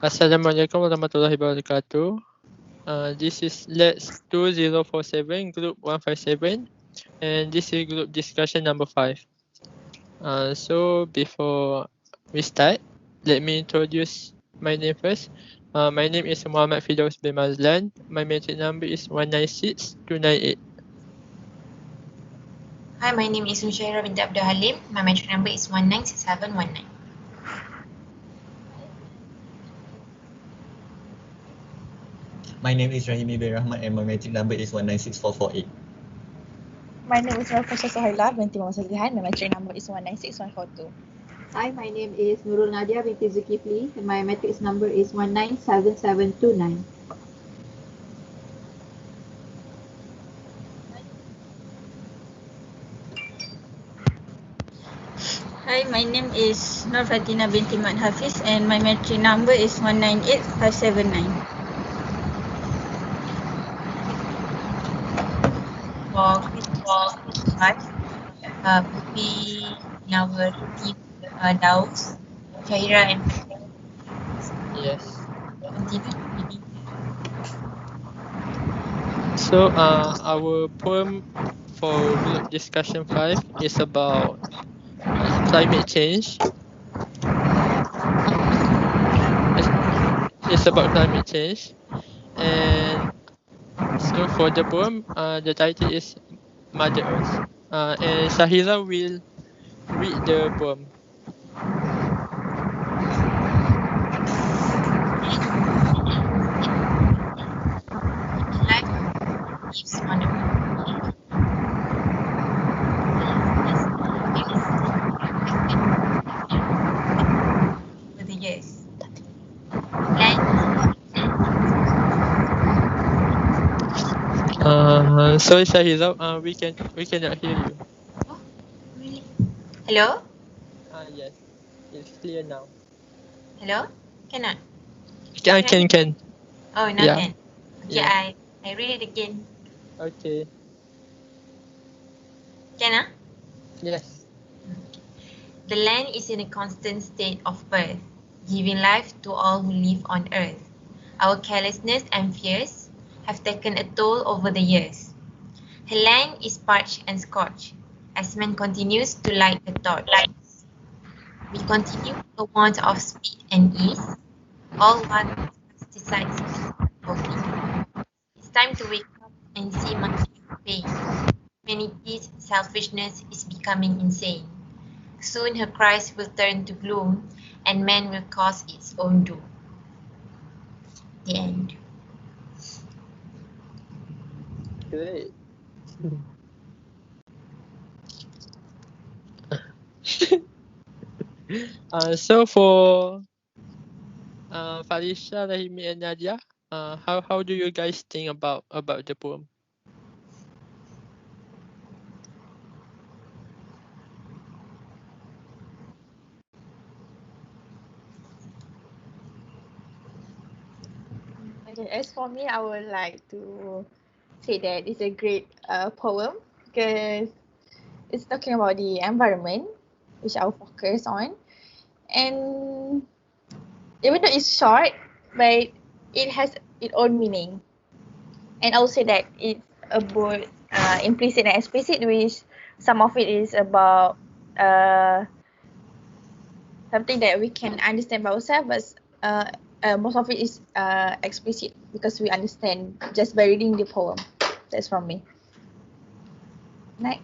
Assalamualaikum warahmatullahi wabarakatuh. This is LAX2047, Group 157, and this is group discussion number 5. So before we start, let me introduce my name first. My name is Muhammad Fidaus bin Mazlan. My metric number is 196298. Hi, my name is Musyairah binti Abdul Halim. My metric number is 196719. My name is Rahimi bin Rahmat and my metric number is 196448. My name is Rafasha Sohaila binti Muhammad Salihan. My metric number is 196142. Hi, my name is Nurul Nadia binti Zulkifli and my matrix number is 197729. Hi, my name is Nur Fatina binti Mat Hafiz and my metric number is 198579. For group 5, we in our team Daus, Syahira and Yes. continue. So our poem for group discussion 5 is about climate change. It's about climate change, and so for the poem, the title is Mother Earth. And Sahira will read the poem. Life lives on the over the years. Sorry Sahira, we cannot hear you. Oh, really? Hello? Yes, it's clear now. Hello? Cannot? Can. Oh, now Yeah. can. Okay, Yeah. I read it again. Okay. Can Yes. The land is in a constant state of birth, giving life to all who live on earth. Our carelessness and fears have taken a toll over the years. Her land is parched and scorched, as man continues to light the torch. We continue a want of speed and ease, all while pesticides working. It's time to wake up and see mankind's pain. Humanity's selfishness is becoming insane. Soon her cries will turn to gloom, and man will cause its own doom. The end. Great. So for Falisha, Rahimi, and Nadia, how do you guys think about the poem? Okay, as for me, I would like to say that it's a great poem because it's talking about the environment, which I'll focus on. And even though it's short, but it has its own meaning. And I will say that it's both implicit and explicit, which some of it is about something that we can understand by ourselves, but most of it is explicit because we understand just by reading the poem. That's from me. Next.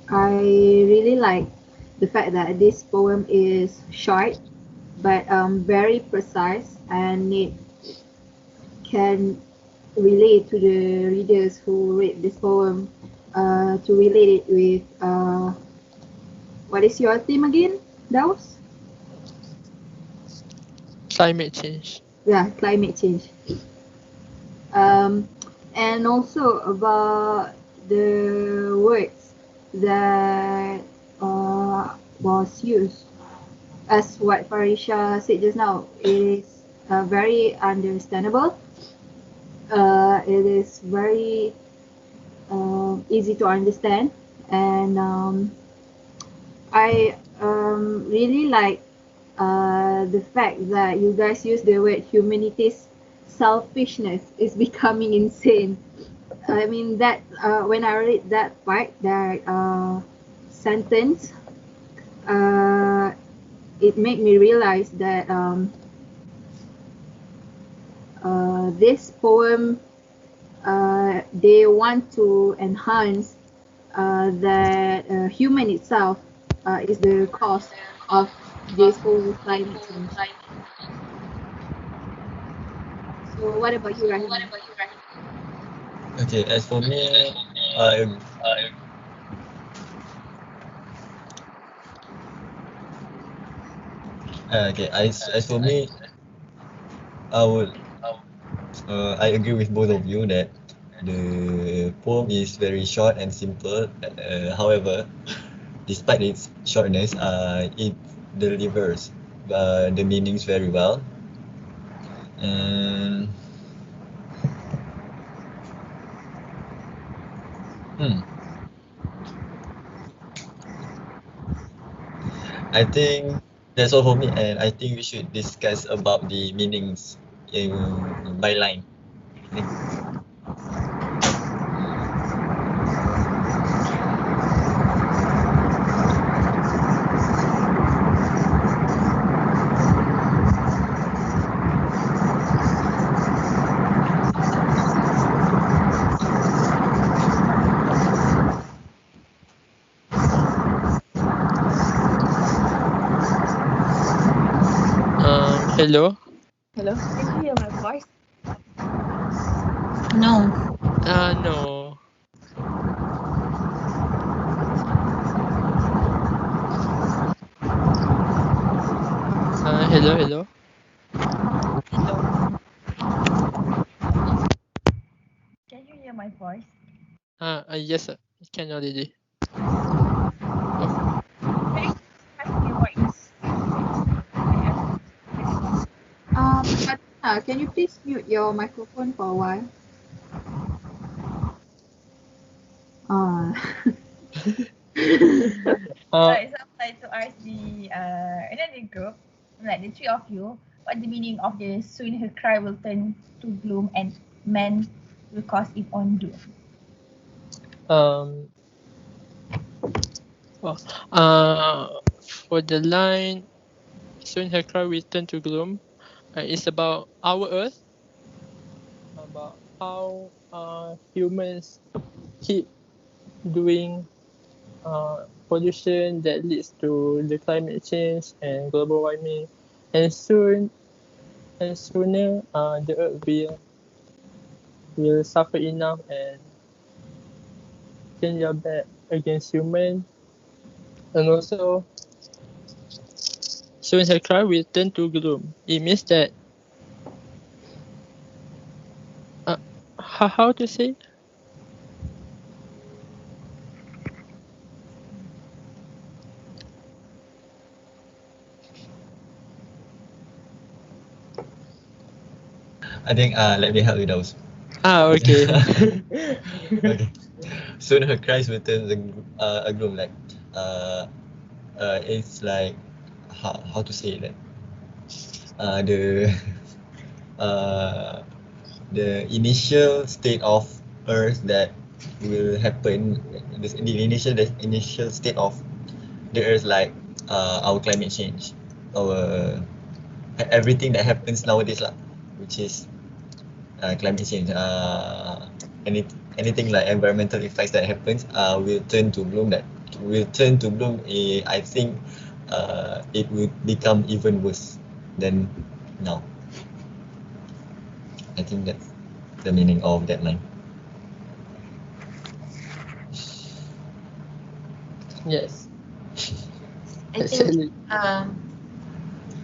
I really like the fact that this poem is short but very precise, and it can relate to the readers who read this poem to relate it with what is your theme again, Daus? Climate change. Yeah, climate change. And also about the words that was used, as what Farisha said just now, is very understandable. It is very easy to understand, and I really like the fact that you guys use the word humanity's selfishness is becoming insane. I mean that when I read that part, that sentence, it made me realize that this poem, they want to enhance that human itself is the cause of this whole climate change. So what about you, Rahim? Okay, as for me, as for me, I would I agree with both of you that the poem is very short and simple. However, despite its shortness, it delivers the meanings very well. And I think that's all for me, and I think we should discuss about the meanings by line. Hello. Hello, can you hear my voice? No. No. Hello, hello. Hello. Can you hear my voice? Yes, I can already. Fatima, can you please mute your microphone for a while? Right, so I'd like to ask the another group, like the three of you, what the meaning of the soon her cry will turn to gloom and man will cause it on doom. For the line, soon her cry will turn to gloom. It's about our Earth, about how humans keep doing pollution that leads to the climate change and global warming, and sooner the Earth will suffer enough and turn your back against humans, and also soon her cry will turn to gloom. It means that how to say? I think let me help you those. Okay. Okay. Soon her cries will turn a gloom, like it's like how to say that the the initial state of Earth that will happen, the initial state of the Earth, like our climate change, our everything that happens nowadays lah, which is climate change. Anything like environmental effects that happens will turn to bloom. I think it will become even worse than now. I think that's the meaning of that line. Yes.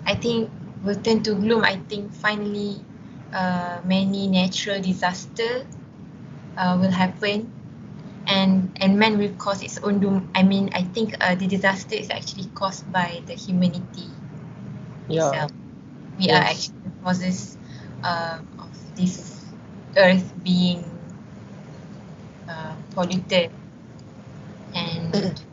I think will turn to gloom. I think finally many natural disaster will happen, and man will cause its own doom. I mean, I think the disaster is actually caused by the humanity itself. We are actually the causes of this earth being polluted. And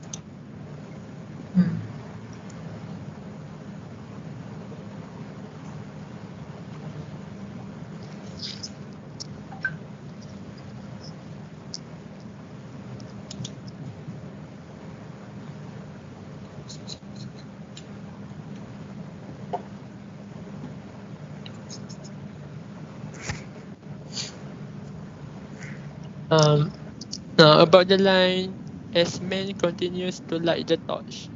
Now about the line, as man continues to light the torch.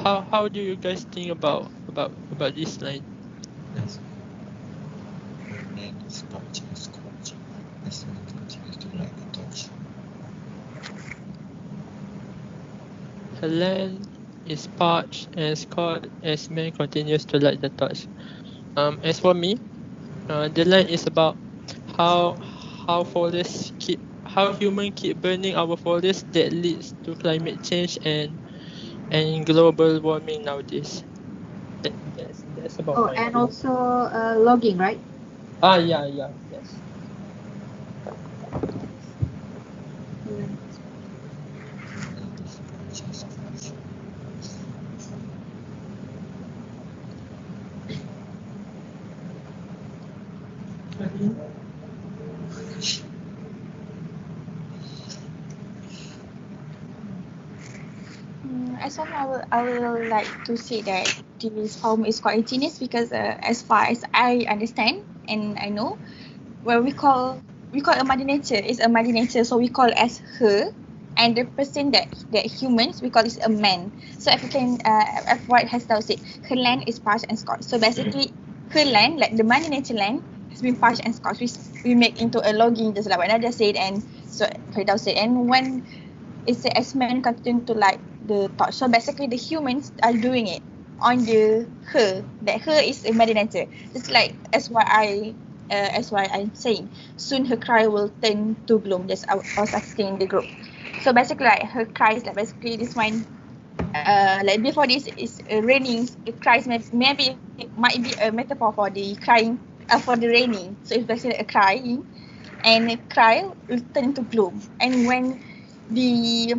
How do you guys think about this line? Yes. The land is scorched and scorched as man continues to light the torch. The land is parched and scorched as man continues to light the torch. As for me, the line is about how human keep burning our forests that leads to climate change and global warming nowadays. That's about Oh, my and opinion. also logging, right? Yeah, yes. Land is scorched and scorched. As for me, I will like to say that this poem is quite genius because as far as I understand and I know, where we call a mother nature is a mother nature, so we call as her, and the person that humans we call is a man. So if you can, as what Hester said, her land is parched and scorched. So basically, her land, like the mother nature land, has been parched and scorched. We make into a logging, just like what Nadia said, and so Hester said, and when it's as men continue to light the torch. So basically, the humans are doing it on the her. That her is a mother nature. Just like as why I'm saying, soon her cry will turn to gloom. Just I was asking in the group. So basically, like her cries, like basically this one, like before this is raining. It cries maybe might be a metaphor for the crying, for the raining. So it's basically a crying, and a cry will turn to gloom. And when the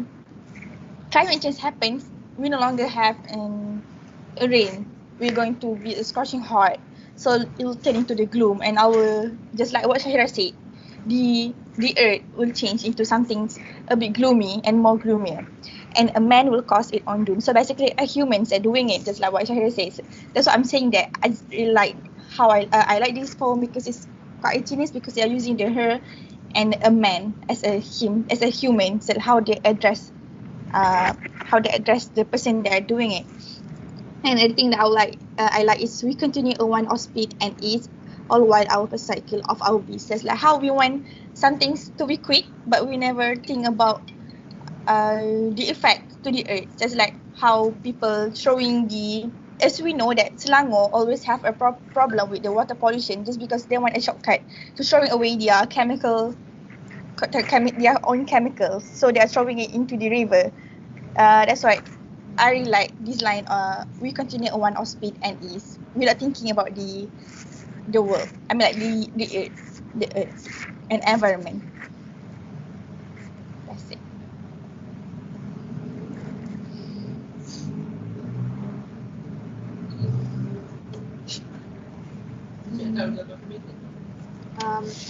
climate change happens, we no longer have a rain. We're going to be scorching hot. So it will turn into the gloom, and our, just like what Shahira said, the earth will change into something a bit gloomy and more gloomier, and a man will cause it on doom. So basically, humans are doing it, just like what Shahira says. That's what I'm saying. That I really like how I like this poem because it's quite genius because they are using the her and a man as a human. So how they address the person that are doing it. And the thing that I like is we continue on one of speed and ease, all while our cycle of our business. Like how we want some things to be quick, but we never think about the effect to the earth. Just like how people throwing as we know that Selangor always have a problem with the water pollution just because they want a shortcut to throwing away their own chemicals. So they are throwing it into the river. That's why I really like this line. We continue on one of speed and ease without thinking about the world. I mean, like the earth and environment. That's it.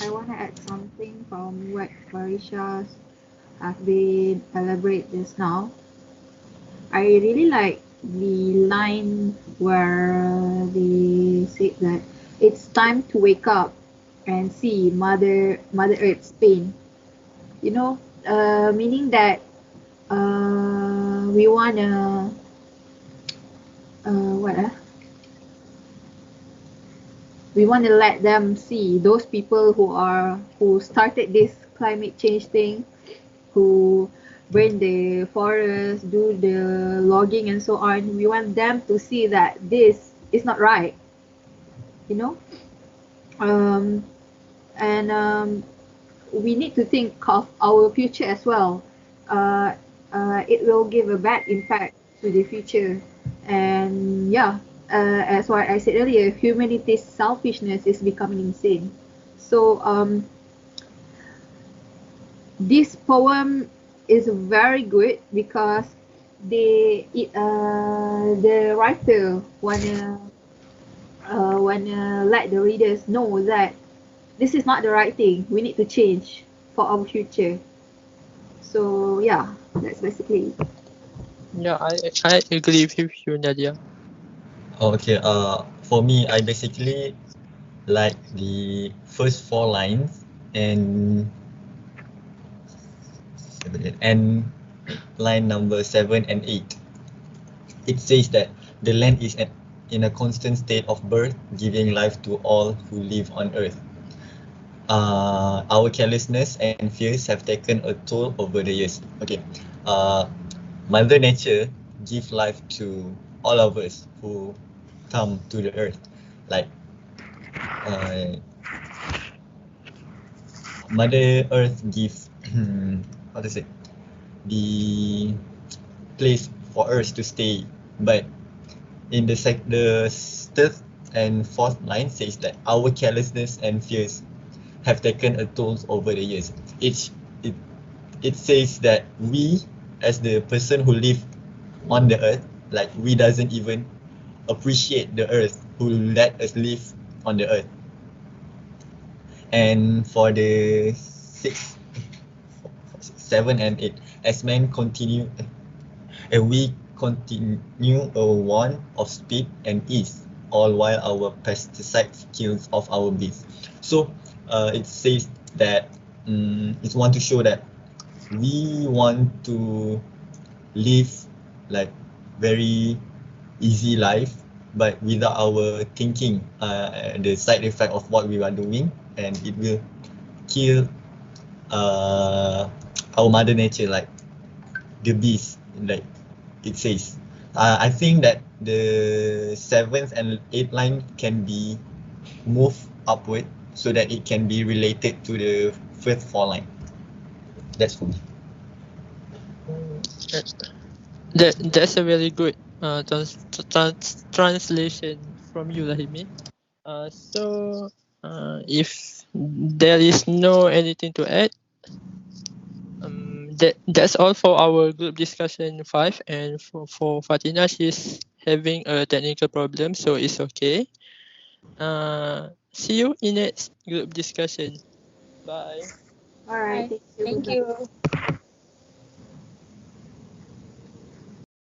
I want to add something from what Farisha have been elaborate just now. I really like the line where they said that it's time to wake up and see Mother Earth's pain. You know, meaning that we wanna what we want to let them see those people who started this climate change thing, who burn the forest, do the logging and so on. We want them to see that this is not right, you know. Um, and we need to think of our future as well. Uh, it will give a bad impact to the future, and yeah, as what I said earlier, humanity's selfishness is becoming insane. So this poem is very good because the writer wanna let the readers know that this is not the right thing. We need to change for our future. So yeah, that's basically it. Yeah, I agree with you, Nadia. Okay, for me, I basically like the first four lines and and line number 7 and 8. It says that the land is in a constant state of birth, giving life to all who live on earth. Our carelessness and fears have taken a toll over the years. Okay, uh, Mother Nature give life to all of us who come to the earth. Like, uh, Mother Earth give how to say, the place for us to stay. But in the third and fourth line says that our carelessness and fears have taken a toll over the years. It it says that we, as the person who live on the earth, like we doesn't even appreciate the earth who let us live on the earth. And for the 7 and 8, as men continue, we continue a want of speed and ease, all while our pesticides kills off our bees. So it says that it want to show that we want to live like very easy life, but without our thinking the side effect of what we are doing, and it will kill uh, our mother nature, like the beast, like it says. I think that the seventh and eighth line can be moved upward so that it can be related to the first four line. That's for me. That's a very good translation from you, Rahimi. So if there is no anything to add, that's all for our group discussion 5. And for Fatina, she's having a technical problem, so it's okay. See you in next group discussion. Bye. All right, Bye. thank you. Thank Goodbye. you.